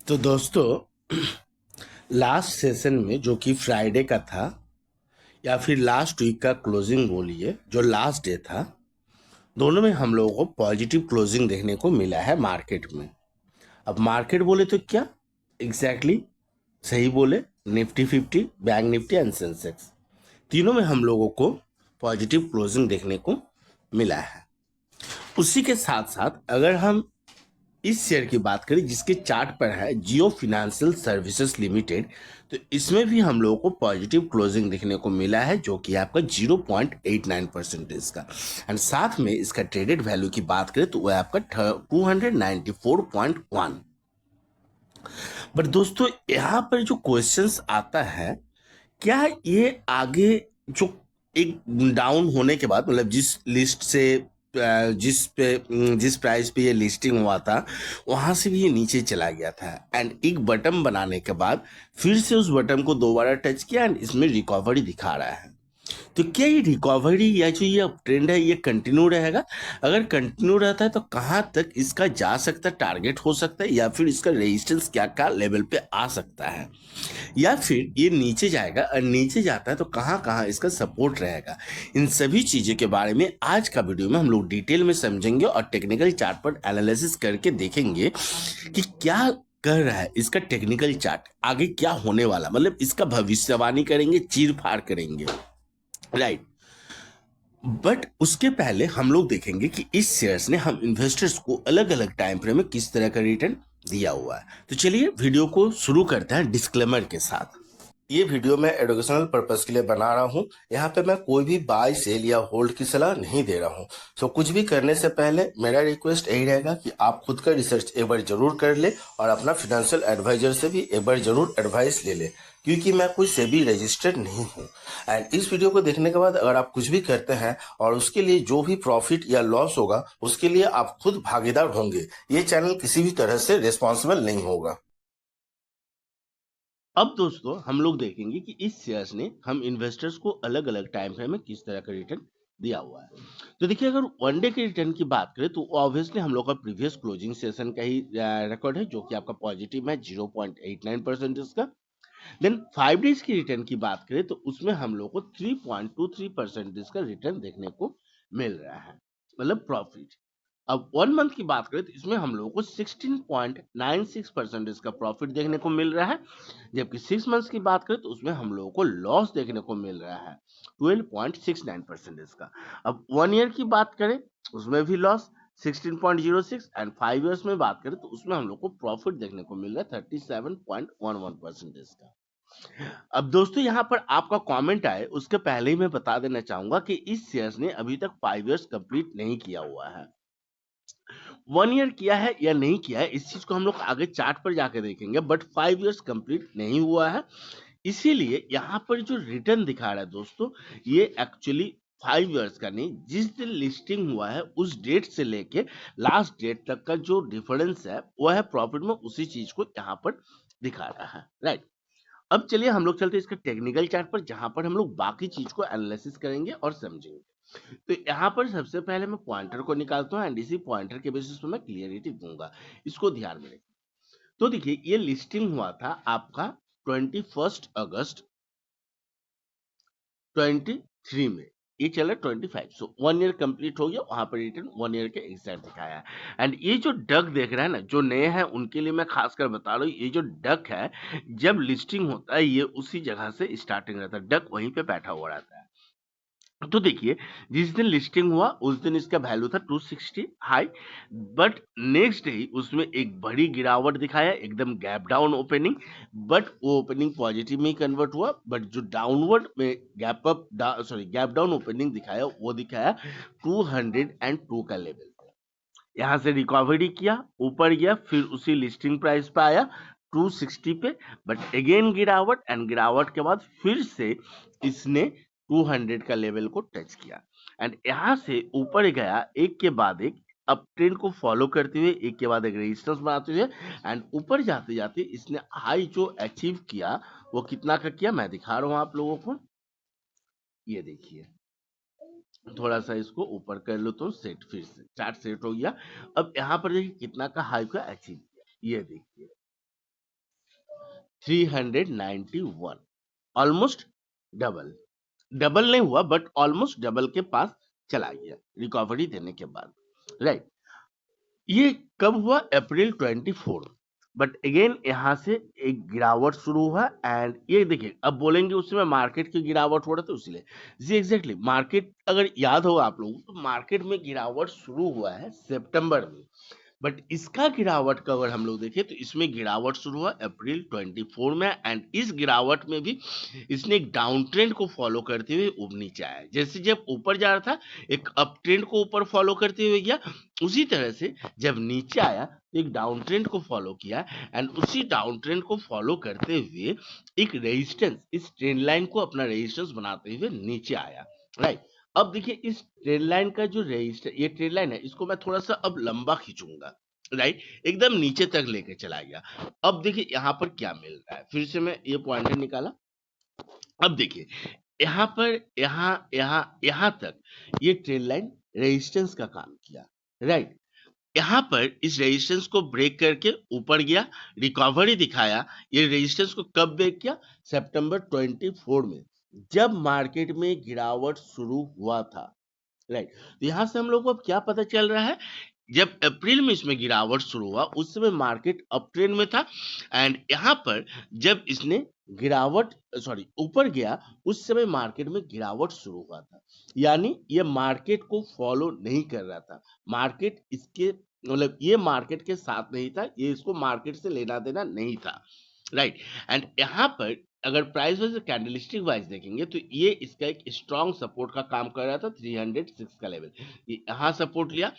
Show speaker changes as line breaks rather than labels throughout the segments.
तो दोस्तों, last session में जो कि फ्राइडे का था या फिर लास्ट वीक का क्लोजिंग बोलिए, जो लास्ट डे था, दोनों में हम लोगों को पॉजिटिव क्लोजिंग देखने को मिला है मार्केट में। अब मार्केट बोले तो क्या एग्जैक्टली सही बोले, Nifty 50, bank Nifty and Sensex, तीनों में हम लोगों को पॉजिटिव क्लोजिंग देखने को मिला है। उसी के साथ साथ अगर हम इस शेयर की बात करें जिसके चार्ट पर है जियो फिनेंशियल सर्विसेज लिमिटेड, तो इसमें भी हम लोगों को पॉजिटिव क्लोजिंग देखने को मिला है, जो कि आपका 0.89% का। एंड साथ में इसका ट्रेडेड वैल्यू की बात करें तो वह आपका 294.1। बट दोस्तों, यहाँ पर जो क्वेश्चंस आता है, क्या ये आगे जो एक डाउन होने के बाद, मतलब जिस लिस्ट से जिस प्राइस पे ये लिस्टिंग हुआ था वहां से भी ये नीचे चला गया था, एंड एक बटन बनाने के बाद फिर से उस बटन को दोबारा टच किया एंड इसमें रिकवरी दिखा रहा है। तो क्या ये रिकवरी या जो ये ट्रेंड है ये कंटिन्यू रहेगा? अगर कंटिन्यू रहता है तो कहाँ तक इसका जा सकता है, टारगेट हो सकता है, या फिर इसका रेजिस्टेंस क्या क्या लेवल पे आ सकता है, या फिर ये नीचे जाएगा और नीचे जाता है तो कहाँ कहाँ इसका सपोर्ट रहेगा? इन सभी चीज़ों के बारे में आज का वीडियो में हम लोग डिटेल में समझेंगे और टेक्निकल चार्ट पर एनालिसिस करके देखेंगे कि क्या कर रहा है इसका टेक्निकल चार्ट, आगे क्या होने वाला, मतलब इसका भविष्यवाणी करेंगे, चीर फाड़ करेंगे, राइट। बट उसके पहले हम लोग देखेंगे कि इस शेयर्स ने हम इन्वेस्टर्स को अलग अलग टाइम फ्रेम में किस तरह का रिटर्न दिया हुआ है। तो चलिए वीडियो को शुरू करते हैं डिस्क्लेमर के साथ। ये वीडियो मैं एडुकेशनल पर्पस के लिए बना रहा हूँ। यहाँ पे मैं कोई भी बाय सेल या होल्ड की सलाह नहीं दे रहा हूँ। सो कुछ भी करने से पहले मेरा रिक्वेस्ट यही रहेगा कि आप खुद का रिसर्च एक बार जरूर कर ले और अपना फाइनेंशियल एडवाइजर से भी एक बार जरूर एडवाइस ले ले, क्योंकि मैं कोई सेबी रजिस्टर्ड नहीं हूँ। एंड इस वीडियो को देखने के बाद अगर आप कुछ भी करते हैं और उसके लिए जो भी प्रॉफिट या लॉस होगा उसके लिए आप खुद भागीदार होंगे। ये चैनल किसी भी तरह से रिस्पॉन्सिबल नहीं होगा। अब दोस्तों, हम लोग देखेंगे कि इस शेयर्स ने हम इन्वेस्टर्स को अलग अलग टाइम फ्रेम में किस तरह का रिटर्न दिया हुआ है। तो देखिए, अगर वन डे के रिटर्न की बात करें तो ऑब्वियसली हम लोग का प्रीवियस क्लोजिंग सेशन का ही रिकॉर्ड है, जो कि आपका पॉजिटिव है 0.89% का। देन 5 डेज की रिटर्न की बात करें तो उसमें हम लोग को 3.23% का रिटर्न देखने को मिल रहा है, मतलब प्रॉफिट। अब 1 मंथ की बात करें तो इसमें हम लोगों को 16.96% इसका प्रॉफिट देखने को मिल रहा है, जबकि 6 मंथ्स की बात करें तो उसमें हम लोगों को लॉस देखने को मिल रहा है 12.69% इसका। अब 1 ईयर की बात करें उसमें भी लॉस 16.06, एंड 5 इयर्स में बात करें तो उसमें हम लोग को प्रॉफिट देखने को मिल रहा है 37.11% इसका। अब दोस्तों, यहाँ पर आपका कमेंट आए उसके पहले ही मैं बता देना चाहूंगा कि इस शेयर्स ने अभी तक 5 इयर्स कंप्लीट नहीं किया हुआ है। 1 ईयर किया है या नहीं किया है इस चीज को हम लोग आगे चार्ट पर जाकर देखेंगे, बट 5 इयर्स कंप्लीट नहीं हुआ है। इसीलिए यहाँ पर जो रिटर्न दिखा रहा है दोस्तों, ये एक्चुअली 5 इयर्स का नहीं, जिस दिन लिस्टिंग हुआ है उस डेट से लेके लास्ट डेट तक का जो डिफरेंस है वो है प्रॉफिट में, उसी चीज को यहाँ पर दिखा रहा है, राइट। अब चलिए हम लोग चलते हैं इसका टेक्निकल चार्ट पर, जहां पर हम लोग बाकी चीज को एनालिसिस करेंगे और समझेंगे। तो यहाँ पर सबसे पहले मैं पॉइंटर को निकालता हूँ एंड इसी पॉइंटर के बेसिस पर मैं क्लियरिटी दूंगा, इसको ध्यान में रखिए। तो देखिए, ये लिस्टिंग हुआ था आपका 21 अगस्त 23 में, ये चला 25, सो 1 ईयर कंप्लीट हो गया, वहां पर रिटर्न 1 ईयर के एग्जैक्ट दिखाया है। एंड ये जो डक देख रहा है ना, जो नए हैं उनके लिए मैं खासकर बता रहा हूँ, ये जो डक है जब लिस्टिंग होता है ये उसी जगह से स्टार्टिंग रहता है, डक वहीं पे बैठा हुआ रहता है। तो देखिए, जिस दिन लिस्टिंग हुआ उस दिन इसका वैल्यू था 260 हाई, बट नेक्स्ट डे उसमें एक बड़ी गिरावट दिखाया, एकदम गैप डाउन ओपनिंग, बट वो ओपनिंग पॉजिटिव में ही कन्वर्ट हुआ, बट जो डाउनवर्ड में गैप डाउन ओपनिंग दिखाया वो दिखाया 202 का लेवल। यहाँ से रिकवरी किया, ऊपर गया, फिर उसी लिस्टिंग प्राइस पे आया 260 पे, बट अगेन गिरावट, एंड गिरावट के बाद फिर से इसने 200 का लेवल को टच किया, एंड यहाँ से ऊपर गया एक के बाद एक, अब ट्रेंड को फॉलो करते हुए एक के बाद एक रेजिस्टेंस बनाते हुए, एंड ऊपर जाते जाते इसने हाई जो अचीव किया वो कितना का किया मैं दिखा रहा हूँ आप लोगों को। ये देखिए, थोड़ा सा इसको ऊपर कर लो तो सेट, फिर से चार्ट सेट हो गया। अब यहाँ पर देखिए कितना का हाई का अचीव किया, ये देखिए 391, ऑलमोस्ट डबल। डबल नहीं हुआ बट ऑलमोस्ट डबल के पास चला गया रिकवरी देने के बाद, राइट। ये कब हुआ? अप्रैल 24। बट अगेन यहाँ से एक गिरावट शुरू हुआ एंड ये देखिए, अब बोलेंगे उस समय मार्केट की गिरावट हो रहा था इसलिए जी, एग्जैक्टली। मार्केट अगर याद होगा आप लोगों को तो मार्केट में गिरावट शुरू हुआ है सितंबर में, बट इसका गिरावट का अगर हम लोग देखें तो इसमें गिरावट शुरू हुआ अप्रैल 24 में एंड इस गिरावट में भी इसने एक डाउन ट्रेंड को फॉलो करते हुए ऊपर नीचे आया। जैसे जब ऊपर जा रहा था एक अप ट्रेंड को ऊपर फॉलो करते हुए गया, उसी तरह से जब नीचे आया तो एक डाउन ट्रेंड को फॉलो किया एंड उसी डाउन ट्रेंड को फॉलो करते हुए एक रेजिस्टेंस, इस ट्रेंड लाइन को अपना रेजिस्टेंस बनाते हुए नीचे आया, राइट। अब देखिए इस ट्रेंड लाइन का जो रेजिस्टर, ये ट्रेंड लाइन है, इसको मैं थोड़ा सा अब लंबा खींचूंगा, राइट, एकदम नीचे तक लेके चला गया। अब देखिए यहाँ पर क्या मिल रहा है, फिर से मैं ये पॉइंटर निकाला। अब देखिए यहाँ पर यहाँ तक ये ट्रेंड लाइन रेजिस्टेंस का काम किया, राइट। यहाँ पर इस रेजिस्टेंस को ब्रेक करके ऊपर गया, रिकवरी दिखाया। ये रेजिस्टेंस को कब ब्रेक किया? सितंबर 24 में, जब मार्केट में गिरावट शुरू हुआ था, राइट। तो यहाँ से हम लोग को अब क्या पता चल रहा है, जब अप्रैल में इसमें गिरावट शुरू हुआ उस समय मार्केट अप ट्रेंड में था एंड यहाँ पर जब इसने गिरावट ऊपर गया उस समय मार्केट में गिरावट शुरू हुआ था। यानी ये मार्केट को फॉलो नहीं कर रहा था, मार्केट इसके मतलब ये मार्केट के साथ नहीं था, ये इसको मार्केट से लेना देना नहीं था, राइट। एंड यहाँ पर अगर प्राइस वाइज कैंडलस्टिक वाइज देखेंगे तो ये इसका एक स्ट्रॉन्ग सपोर्ट का काम कर रहा था, 306 का लेवल। ये यहाँ सपोर्ट लिया,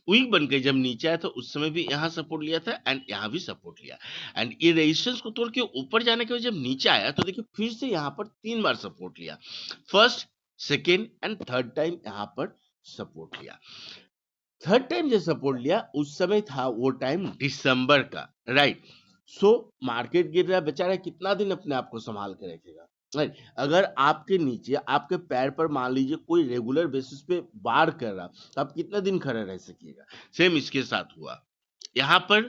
वीक बन के जब नीचे आया तो उस समय भी यहाँ सपोर्ट लिया था एंड यहाँ भी सपोर्ट लिया एंड ये रेजिस्टेंस को तोड़ के ऊपर जाने के बाद जब नीचे आया तो देखिए फिर से यहाँ पर 3 बार सपोर्ट लिया, first, second and third time यहाँ पर सपोर्ट लिया। थर्ड टाइम जब सपोर्ट लिया उस समय था वो टाइम दिसंबर का, राइट। सो मार्केट गिर रहा है, बेचारा कितना दिन अपने आप को संभाल के रखेगा, राइट। अगर आपके नीचे आपके पैर पर मान लीजिए कोई रेगुलर बेसिस पे बार कर रहा तो आप कितना दिन खड़े रह सकिएगा? सेम इसके साथ हुआ, यहाँ पर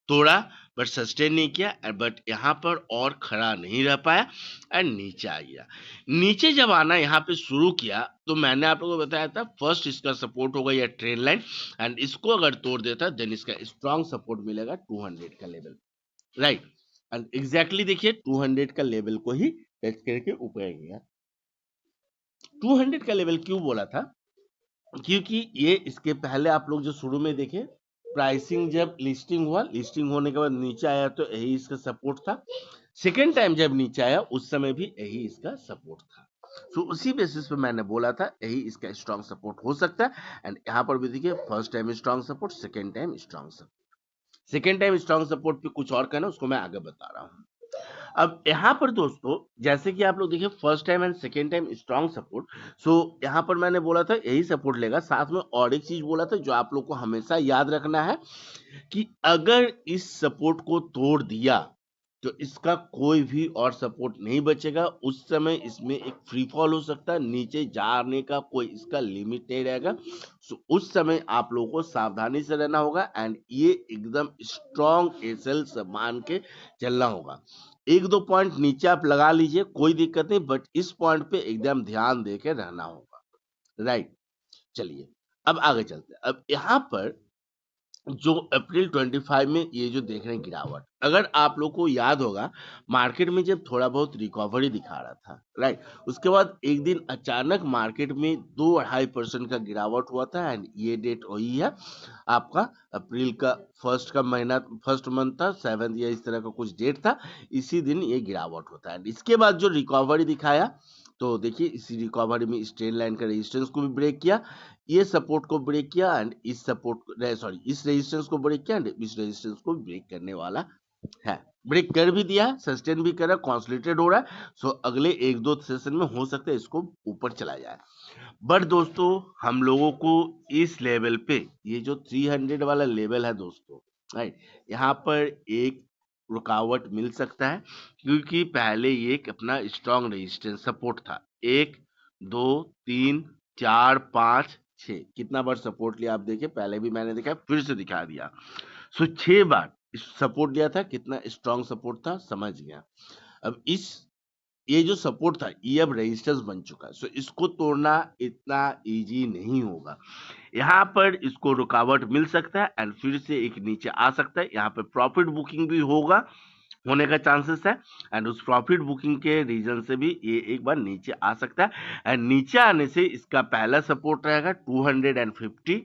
तोड़ा बट सस्टेन नहीं किया, बट यहाँ पर और खड़ा नहीं रह पाया एंड नीचे आ गया। नीचे जब आना यहाँ पे शुरू किया तो मैंने आप लोगों को बताया था फर्स्ट इसका सपोर्ट होगा या ट्रेंड लाइन एंड इसको अगर तोड़ देता देन इसका स्ट्रॉन्ग सपोर्ट मिलेगा 200 का लेवल, राइट। एंड एग्जैक्टली देखिए 200 का लेवल को ही टच करके ऊपर गया। 200 का लेवल क्यों बोला था? क्योंकि ये इसके पहले आप लोग जो शुरू में देखे प्राइसिंग जब लिस्टिंग हुआ, लिस्टिंग होने के बाद नीचे आया तो यही इसका सपोर्ट था। सेकेंड टाइम जब नीचे आया उस समय भी यही इसका सपोर्ट था। तो उसी बेसिस पे मैंने बोला था यही इसका स्ट्रॉन्ग सपोर्ट हो सकता है एंड यहाँ पर भी देखिए first time strong support, second time strong support. Second time strong support पे कुछ और कहना उसको मैं आगे बता रहा हूँ। अब यहाँ पर दोस्तों जैसे कि आप लोग देखिए first time and second time strong support, so यहाँ पर मैंने बोला था यही सपोर्ट लेगा। साथ में और एक चीज बोला था जो आप लोग को हमेशा याद रखना है कि अगर इस सपोर्ट को तोड़ दिया तो इसका कोई भी और सपोर्ट नहीं बचेगा, उस समय इसमें एक फ्री फॉल हो सकता है, नीचे जाने का कोई इसका लिमिट नहीं रहेगा। सो उस समय आप लोगों को सावधानी से रहना होगा एंड ये एकदम स्ट्रॉन्ग एसएल मान के चलना होगा। एक दो पॉइंट नीचे आप लगा लीजिए कोई दिक्कत नहीं, बट इस पॉइंट पे एकदम ध्यान देके रहना होगा, राइट। चलिए अब आगे चलते हैं। अब यहाँ पर जो अप्रैल 25 में ये जो देख रहे हैं गिरावट, अगर आप लोग को याद होगा मार्केट में जब थोड़ा बहुत रिकवरी दिखा रहा था, राइट, उसके बाद एक दिन अचानक मार्केट में 2-2.5% का गिरावट हुआ था एंड ये डेट वही है आपका अप्रैल का फर्स्ट का महीना, फर्स्ट मंथ था 7 या इस तरह का कुछ डेट था, इसी दिन ये गिरावट होता है। इसके बाद जो रिकवरी दिखाया तो देखिए इसी रिकवरी में इस ट्रेंड लाइन का रेजिस्टेंस को भी ब्रेक किया, ये सपोर्ट को ब्रेक किया एंड इस इस रेजिस्टेंस को ब्रेक किया एंड इस रेजिस्टेंस को ब्रेक करने वाला है। ब्रेक कर भी दिया, सस्टेन भी कर रहा है, कॉन्सोलिडेटेड हो रहा है। सो अगले एक दो सेशन में हो सकता है इसको ऊपर चला जाए। बट दोस्तों हम लोगों को इस लेवल पे ये जो 300 वाला लेवल है दोस्तों, राइट, यहाँ पर एक रुकावट मिल सकता है क्योंकि पहले ये एक अपना स्ट्रॉन्ग रेजिस्टेंस सपोर्ट था। 1 2 3 4 5 6 कितना बार सपोर्ट लिया आप देखिए, पहले भी मैंने देखा फिर से दिखा दिया। सो 6 बार सपोर्ट दिया था, कितना स्ट्रांग सपोर्ट था, समझ गया। अब ये जो सपोर्ट था ये अब रेजिस्टेंस बन चुका है, सो इसको तोड़ना इतना इजी नहीं होगा। यहाँ पर इसको रुकावट मिल सकता है एंड फिर से एक नीचे आ सकता है। यहाँ पे प्रॉफिट बुकिंग भी होने का चांसेस है एंड उस प्रॉफिट बुकिंग के रीजन से भी ये एक बार नीचे आ सकता है एंड नीचे आने से इसका पहला सपोर्ट रहेगा 250,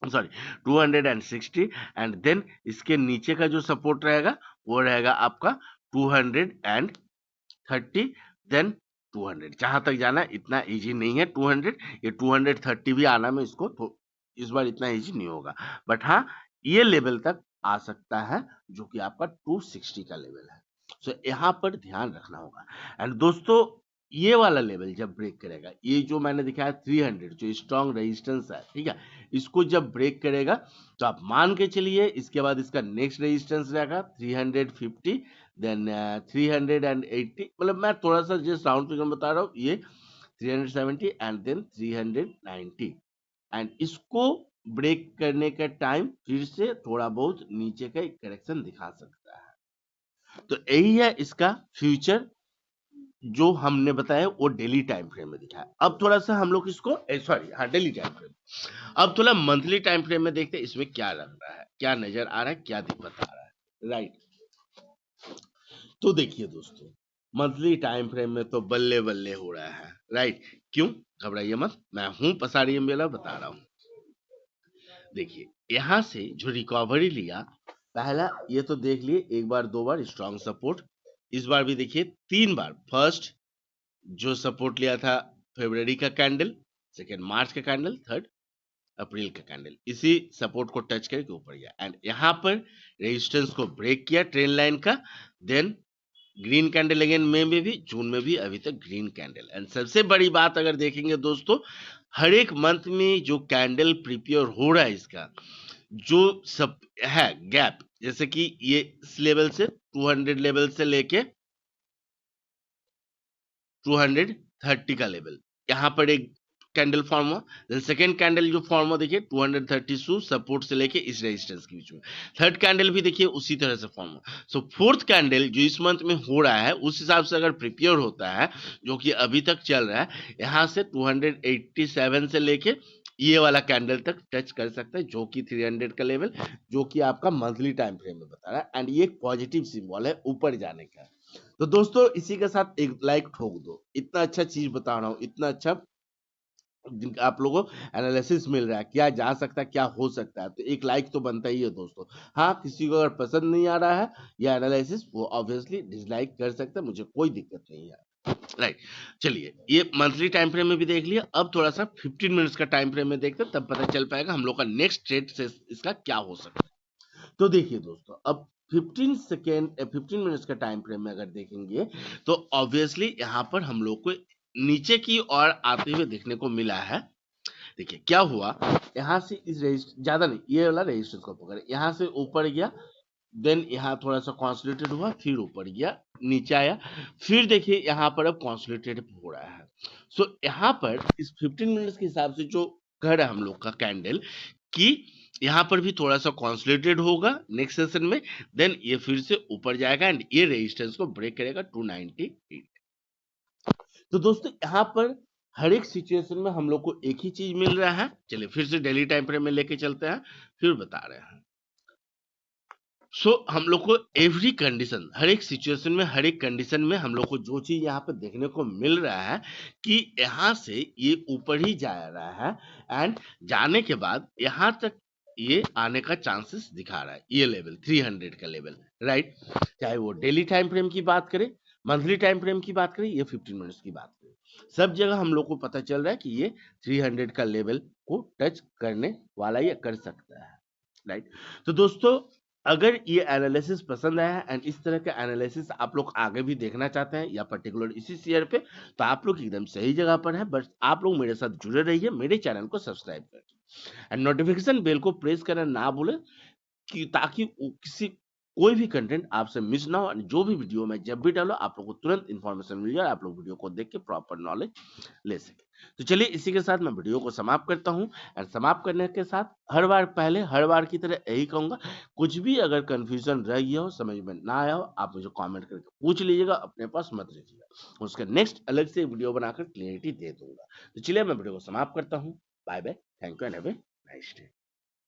सॉरी 260 एंड देन इसके नीचे का जो सपोर्ट रहेगा वो रहेगा आपका 230, देन 200। जहां तक जाना इतना इजी नहीं है 200, ये 230 भी आना में इसको तो इस बार इतना इजी नहीं होगा, बट हाँ ये लेवल तक आ सकता है जो कि आपका 260 का लेवल है। सो यहाँ पर ध्यान रखना होगा एंड दोस्तों ये वाला लेवल जब ब्रेक करेगा, ये जो मैंने दिखाया 300 जो स्ट्रॉन्ग रेजिस्टेंस है, ठीक है, इसको जब ब्रेक करेगा तो आप मान के चलिए इसके बाद इसका नेक्स्ट रेजिस्टेंस रहेगा 350, देन 380, मतलब मैं थोड़ा सा जो राउंड फिगर बता रहा हूँ, ये 370 एंड देन 390 एंड इसको ब्रेक करने का टाइम फिर से थोड़ा बहुत नीचे का करेक्शन दिखा सकता है। तो यही है इसका फ्यूचर जो हमने बताया वो डेली टाइम फ्रेम में दिखाया। अब थोड़ा सा हम लोग इसको सॉरी हाँ डेली टाइम फ्रेम, अब थोड़ा मंथली टाइम फ्रेम में देखते हैं इसमें क्या लग रहा है, क्या नजर आ रहा है, क्या दिक्कत आ रहा है, राइट। तो देखिए दोस्तों मंथली टाइम फ्रेम में तो बल्ले बल्ले हो रहा है, राइट। क्यों, घबराइए मत, मैं हूं पसारियम बेला, बता रहा हूं। देखिए यहां से जो रिकवरी लिया, पहला ये तो देख लिए एक बार दो बार स्ट्रॉन्ग सपोर्ट, इस बार भी देखिए 3 बार। फर्स्ट जो सपोर्ट लिया था फरवरी का कैंडल, सेकेंड मार्च का कैंडल, थर्ड अप्रैल का कैंडल, इसी सपोर्ट को टच करके ऊपर गया एंड यहाँ पर रेजिस्टेंस को ब्रेक किया ट्रेंड लाइन का, देन ग्रीन कैंडल अगेन मई में भी, जून में भी अभी तक ग्रीन कैंडल। एंड सबसे बड़ी बात अगर देखेंगे दोस्तों, हर एक मंथ में जो कैंडल प्रिपेयर हो रहा है इसका जो सब है गैप, जैसे कि ये इस लेवल से 200 लेवल से लेके 230 का लेवल, यहाँ पर एक कैंडल फॉर्म हुआ, देन सेकेंड कैंडल जो फॉर्म हुआ देखिए 232 सपोर्ट से लेके इस रेजिस्टेंस के बीच में, थर्ड कैंडल भी देखिए उसी तरह से फॉर्म हुआ। सो फोर्थ कैंडल जो इस मंथ में हो रहा है उस हिसाब से अगर प्रिपेयर होता है जो कि अभी तक चल रहा है, यहाँ से 287 से लेके ये वाला कैंडल तक टच कर सकता है जो कि 300 का लेवल, जो कि आपका मंथली टाइम फ्रेम में बता रहा है एंड ये एक पॉजिटिव सिंबल है ऊपर जाने का। तो दोस्तों इसी के साथ एक लाइक ठोक दो, इतना अच्छा चीज बता रहा हूँ, इतना अच्छा आप लोगों को एनालिसिस मिल रहा है, क्या जा सकता है क्या हो सकता है, तो एक लाइक तो बनता ही है दोस्तों। हाँ किसी को अगर पसंद नहीं आ रहा है या एनालिसिस, वो ऑब्वियसली डिसलाइक कर सकता है, मुझे कोई दिक्कत नहीं है, राइट। चलिए ये मंथली टाइम फ्रेम में भी देख लिया, अब थोड़ा सा 15 मिनट्स का टाइम फ्रेम में देखते हैं, तब पता चल पाएगा हम लोग का नेक्स्ट ट्रेड से इसका क्या हो सकता है। तो देखिए दोस्तों अब 15 मिनट्स का टाइम फ्रेम में अगर देखेंगे तो ऑब्वियसली यहाँ पर हम लोग को नीचे की ओर आते हुए देखने को मिला है। देखिए क्या हुआ, यहाँ से इस रजिस्टर ज्यादा नहीं, ये वाला रजिस्टेंस को पकड़े, यहाँ से ऊपर गया, देन यहाँ थोड़ा सा कॉन्सोलिडेटेड हुआ, फिर ऊपर गया, नीचे आया, फिर देखिए यहाँ पर अब कॉन्सोलिडेटेड हो रहा है। सो यहाँ पर इस 15 मिनट्स के हिसाब से जो कह रहा है हम लोग का कैंडल कि यहाँ पर भी थोड़ा सा कॉन्सोलिडेटेड होगा नेक्स्ट सेशन में, देन ये फिर से ऊपर जाएगा एंड ये रेजिस्टेंस को ब्रेक करेगा 298। तो दोस्तों यहाँ पर हर एक सिचुएशन में हम लोग को एक ही चीज मिल रहा है। चलिए फिर से डेली टाइम फ्रेम में लेके चलते हैं, फिर बता रहे हैं। सो हम लोग को एवरी कंडीशन, हर एक सिचुएशन में, हर एक कंडीशन में हम लोग को जो चीज यहाँ पे देखने को मिल रहा है कि यहाँ से ये ऊपर ही जा रहा है एंड जाने के बाद यहाँ तक ये आने का चांसेस दिखा रहा है, ये लेवल 300 का लेवल, राइट। चाहे वो डेली टाइम फ्रेम की बात करें, मंथली टाइम फ्रेम की बात करें, ये 15 मिनट्स की बात करें, सब जगह हम लोग को पता चल रहा है कि ये 300 का लेवल को टच करने वाला या कर सकता है, राइट। तो दोस्तों अगर ये एनालिसिस पसंद आया एंड इस तरह का एनालिसिस आप लोग आगे भी देखना चाहते हैं या पर्टिकुलर इसी शेयर पे, तो आप लोग एकदम सही जगह पर हैं। बस आप लोग मेरे साथ जुड़े रहिए, मेरे चैनल को सब्सक्राइब करें एंड नोटिफिकेशन बेल को प्रेस करना ना भूलें कि ताकि किसी कोई भी कंटेंट आपसे मिस ना हो, जो भी वीडियो मैं जब भी डालो आप लोग को तुरंत इन्फॉर्मेशन मिल जाए, आप लोग वीडियो को देख के प्रॉपर नॉलेज ले सके। तो चलिए इसी के साथ मैं वीडियो को समाप्त करता हूँ, एंड समाप्त करने के साथ हर बार की तरह यही कहूंगा, कुछ भी अगर कंफ्यूजन रह गया हो, समझ में ना आया हो, आप मुझे कमेंट करके पूछ लीजिएगा, अपने पास मत रखिएगा, उसका नेक्स्ट अलग से वीडियो बनाकर क्लियरिटी दे दूंगा। तो चलिए मैं वीडियो को समाप्त करता हूँ। Bye bye, thank you and have a nice day.